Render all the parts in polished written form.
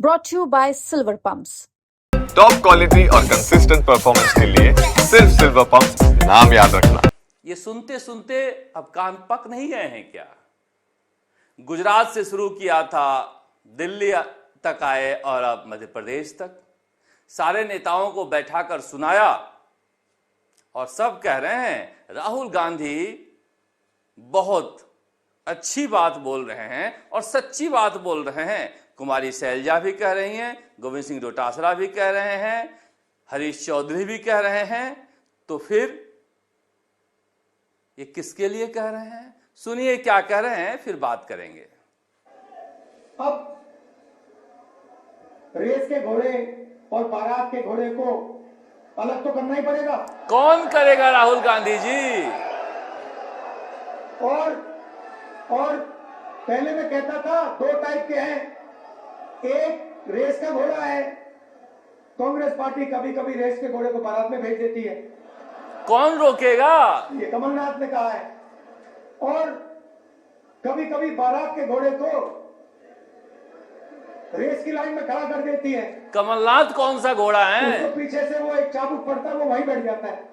brought to you by Silver Pumps. Top quality और consistent performance के लिए सिर्फ सिल्वर पंप्स नाम याद रखना। ये सुनते सुनते अब कान पक नहीं गए हैं क्या? गुजरात से शुरू किया था, दिल्ली तक आए और अब मध्य प्रदेश तक सारे नेताओं को बैठाकर सुनाया और सब कह रहे हैं राहुल गांधी बहुत अच्छी बात बोल रहे हैं और सच्ची बात बोल रहे हैं। कुमारी शैलजा भी कह रही हैं, गोविंद सिंह डोटासरा भी कह रहे हैं, हरीश चौधरी भी कह रहे हैं। तो फिर ये किसके लिए कह रहे हैं? सुनिए क्या कह रहे हैं, फिर बात करेंगे। अब रेस के घोड़े और बारात के घोड़े को अलग तो करना ही पड़ेगा। कौन करेगा? राहुल गांधी जी। और पहले मैं कहता था दो टाइप के हैं, एक रेस का घोड़ा है, कांग्रेस पार्टी कभी कभी रेस के घोड़े को बारात में भेज देती है। कौन रोकेगा? ये कमलनाथ ने कहा है। और कभी कभी बारात के घोड़े को रेस की लाइन में खड़ा कर देती है। कमलनाथ कौन सा घोड़ा है? तो पीछे से वो एक चाबुक पड़ता है, वो वहीं बैठ जाता है।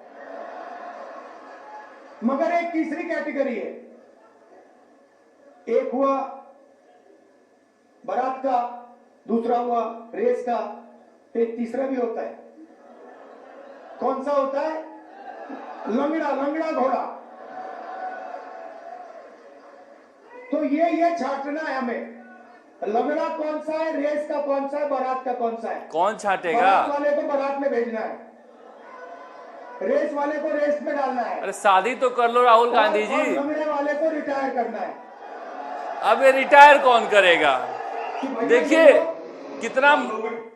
मगर एक तीसरी कैटेगरी है, एक हुआ बारात का, दूसरा हुआ रेस का, एक तीसरा भी होता है। कौन सा होता है? लंगड़ा घोड़ा। तो ये छांटना है हमें, लंगड़ा कौन सा है, रेस का कौन सा है, बारात का कौन सा है। कौन छाटेगा? बारात वाले को बारात में भेजना है, रेस वाले को रेस में डालना है। अरे शादी तो कर लो राहुल गांधी जी। लंगड़े वाले को रिटायर करना है। अब ये रिटायर कौन करेगा? देखिए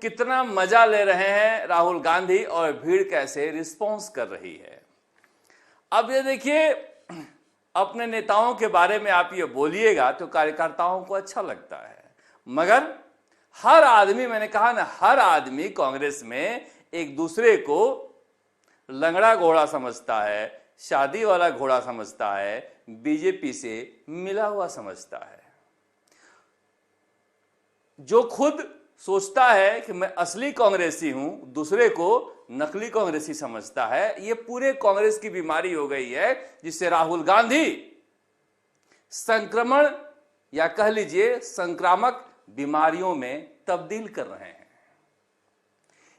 कितना मजा ले रहे हैं राहुल गांधी और भीड़ कैसे रिस्पॉन्स कर रही है। अब ये देखिए, अपने नेताओं के बारे में आप ये बोलिएगा तो कार्यकर्ताओं को अच्छा लगता है, मगर हर आदमी, मैंने कहा ना, हर आदमी कांग्रेस में एक दूसरे को लंगड़ा घोड़ा समझता है, शादी वाला घोड़ा समझता है, बीजेपी से मिला हुआ समझता है। जो खुद सोचता है कि मैं असली कांग्रेसी हूं, दूसरे को नकली कांग्रेसी समझता है। ये पूरे कांग्रेस की बीमारी हो गई है, जिससे राहुल गांधी संक्रमण या कह लीजिए संक्रामक बीमारियों में तब्दील कर रहे हैं।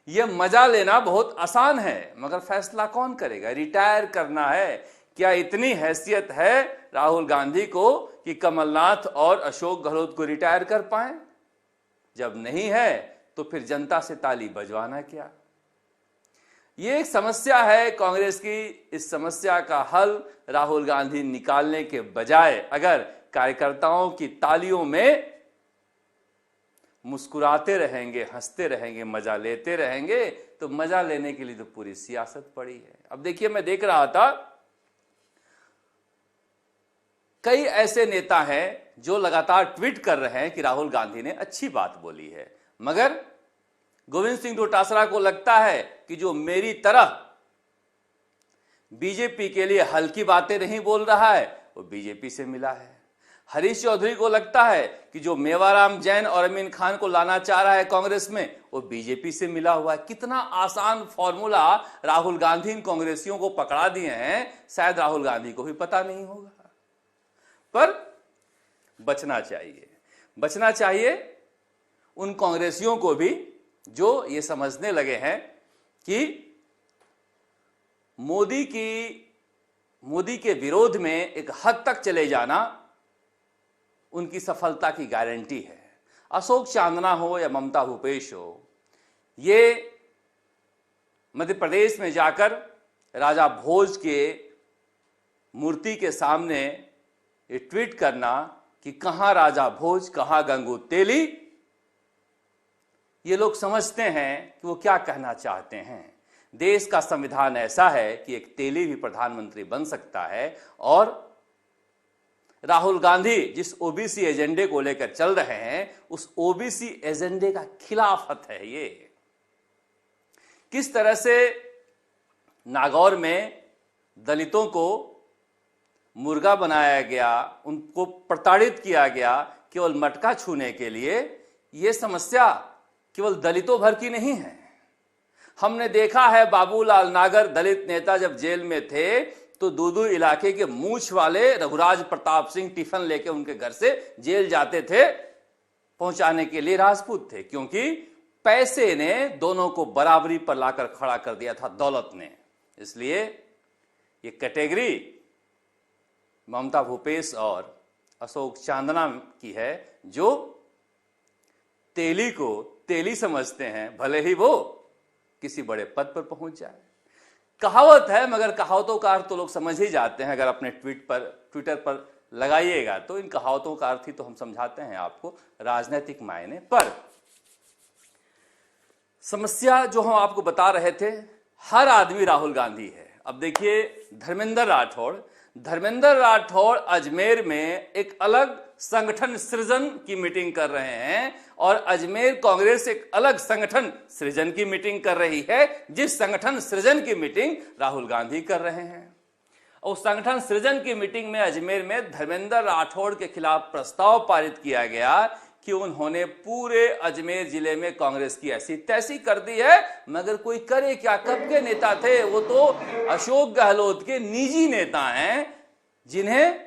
यह मजा लेना बहुत आसान है, मगर फैसला कौन करेगा? रिटायर करना है। क्या इतनी हैसियत है राहुल गांधी को कि कमलनाथ और अशोक गहलोत को रिटायर कर पाए? जब नहीं है तो फिर जनता से ताली बजवाना क्या? ये एक समस्या है कांग्रेस की। इस समस्या का हल राहुल गांधी निकालने के बजाय अगर कार्यकर्ताओं की तालियों में मुस्कुराते रहेंगे, हंसते रहेंगे, मजा लेते रहेंगे, तो मजा लेने के लिए तो पूरी सियासत पड़ी है। अब देखिए, मैं देख रहा था कई ऐसे नेता हैं जो लगातार ट्वीट कर रहे हैं कि राहुल गांधी ने अच्छी बात बोली है, मगर गोविंद सिंह डोटासरा को लगता है कि जो मेरी तरह बीजेपी के लिए हल्की बातें नहीं बोल रहा है वो बीजेपी से मिला है। हरीश चौधरी को लगता है कि जो मेवाराम जैन और अमीन खान को लाना चाह रहा है कांग्रेस में, वो बीजेपी से मिला हुआ है। कितना आसान फॉर्मूला राहुल गांधी इन कांग्रेसियों को पकड़ा दिए हैं, शायद राहुल गांधी को भी पता नहीं होगा। पर बचना चाहिए उन कांग्रेसियों को भी जो ये समझने लगे हैं कि मोदी के विरोध में एक हद तक चले जाना उनकी सफलता की गारंटी है। अशोक चांदना हो या ममता भूपेश हो, ये मध्य प्रदेश में जाकर राजा भोज के मूर्ति के सामने ये ट्वीट करना कि कहां राजा भोज, कहां गंगू तेली, ये लोग समझते हैं कि वो क्या कहना चाहते हैं। देश का संविधान ऐसा है कि एक तेली भी प्रधानमंत्री बन सकता है, और राहुल गांधी जिस ओबीसी एजेंडे को लेकर चल रहे हैं, उस ओबीसी एजेंडे का खिलाफत है ये। किस तरह से नागौर में दलितों को मुर्गा बनाया गया, उनको प्रताड़ित किया गया केवल मटका छूने के लिए, ये समस्या केवल दलितों भर की नहीं है। हमने देखा है बाबूलाल नागर दलित नेता जब जेल में थे तो दूदू इलाके के मूछ वाले रघुराज प्रताप सिंह टिफिन लेके उनके घर से जेल जाते थे, पहुंचाने के लिए राजपूत थे, क्योंकि पैसे ने दोनों को बराबरी पर लाकर खड़ा कर दिया था, दौलत ने। इसलिए ये कैटेगरी ममता भूपेश और अशोक चांदना की है, जो तेली को तेली समझते हैं, भले ही वो किसी बड़े पद पर पहुंच जाए। कहावत है, मगर कहावतों का अर्थ तो लोग समझ ही जाते हैं। अगर अपने ट्विटर पर लगाइएगा तो इन कहावतों का अर्थ ही तो हम समझाते हैं आपको राजनीतिक मायने पर। समस्या जो हम आपको बता रहे थे, हर आदमी राहुल गांधी है। अब देखिए धर्मेंद्र राठौड़ अजमेर में एक अलग संगठन सृजन की मीटिंग कर रहे हैं और अजमेर कांग्रेस एक अलग संगठन सृजन की मीटिंग कर रही है, जिस संगठन सृजन की मीटिंग राहुल गांधी कर रहे हैं। और संगठन सृजन की मीटिंग में अजमेर में धर्मेंद्र राठौड़ के खिलाफ प्रस्ताव पारित किया गया कि उन्होंने पूरे अजमेर जिले में कांग्रेस की ऐसी तैसी कर दी है, मगर कोई करे क्या, कब के नेता थे वो? तो अशोक गहलोत के निजी नेता हैं, जिन्हें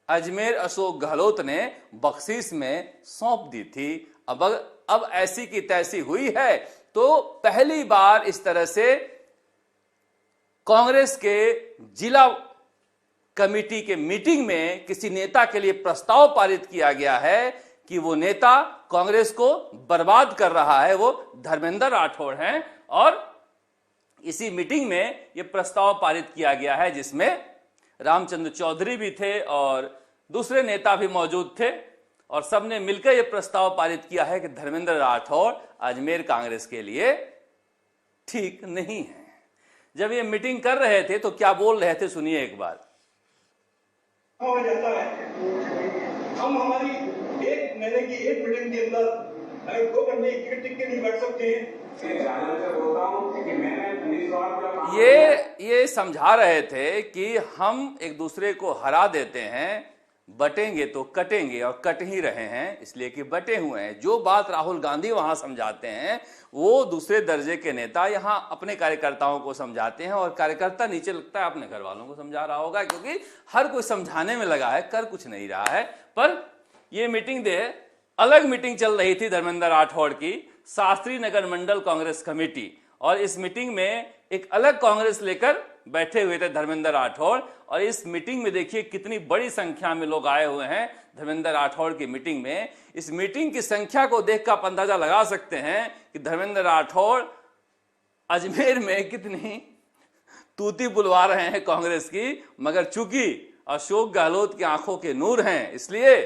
अजमेर अशोक गहलोत ने बख्शीश में सौंप दी थी। अब ऐसी की तैसी हुई है, तो पहली बार इस तरह से कांग्रेस के जिला कमेटी के मीटिंग में किसी नेता के लिए प्रस्ताव पारित किया गया है कि वो नेता कांग्रेस को बर्बाद कर रहा है, वो धर्मेंद्र राठौड़ हैं। और इसी मीटिंग में ये प्रस्ताव पारित किया गया है, जिसमें रामचंद्र चौधरी भी थे और दूसरे नेता भी मौजूद थे, और सबने मिलकर यह प्रस्ताव पारित किया है कि धर्मेंद्र राठौड़ अजमेर कांग्रेस के लिए ठीक नहीं है। जब ये मीटिंग कर रहे थे तो क्या बोल रहे थे, सुनिए एक बार। हो जाता है, हम हमारी एक महीने की एक मीटिंग के अंदर अगर 2 घंटे की टिक के नहीं बैठ सकते हैं। ये समझा रहे थे कि हम एक दूसरे को हरा देते हैं, बटेंगे तो कटेंगे, और कट ही रहे हैं इसलिए कि बटे हुए हैं। जो बात राहुल गांधी वहां समझाते हैं वो दूसरे दर्जे के नेता यहां अपने कार्यकर्ताओं को समझाते हैं, और कार्यकर्ता नीचे लगता है अपने घर वालों को समझा रहा होगा, क्योंकि हर कोई समझाने में लगा है, कर कुछ नहीं रहा है। पर यह मीटिंग अलग मीटिंग चल रही थी धर्मेंद्र राठौड़ की, शास्त्री नगर मंडल कांग्रेस कमेटी, और इस मीटिंग में एक अलग कांग्रेस लेकर बैठे हुए थे धर्मेंद्र राठौड़। और इस मीटिंग में देखिए कितनी बड़ी संख्या में लोग आए हुए हैं धर्मेंद्र राठौड़ की मीटिंग में। इस मीटिंग की संख्या को देखकर आप अंदाजा लगा सकते हैं कि धर्मेंद्र राठौड़ अजमेर में कितनी तूती बुलवा रहे हैं कांग्रेस की, मगर चूंकि अशोक गहलोत की आंखों के नूर हैं, इसलिए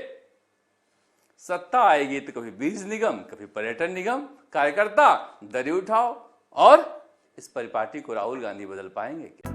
सत्ता आएगी तो कभी बीज निगम, कभी पर्यटन निगम। कार्यकर्ता दरी उठाओ, और इस परिपाटी को राहुल गांधी बदल पाएंगे क्या?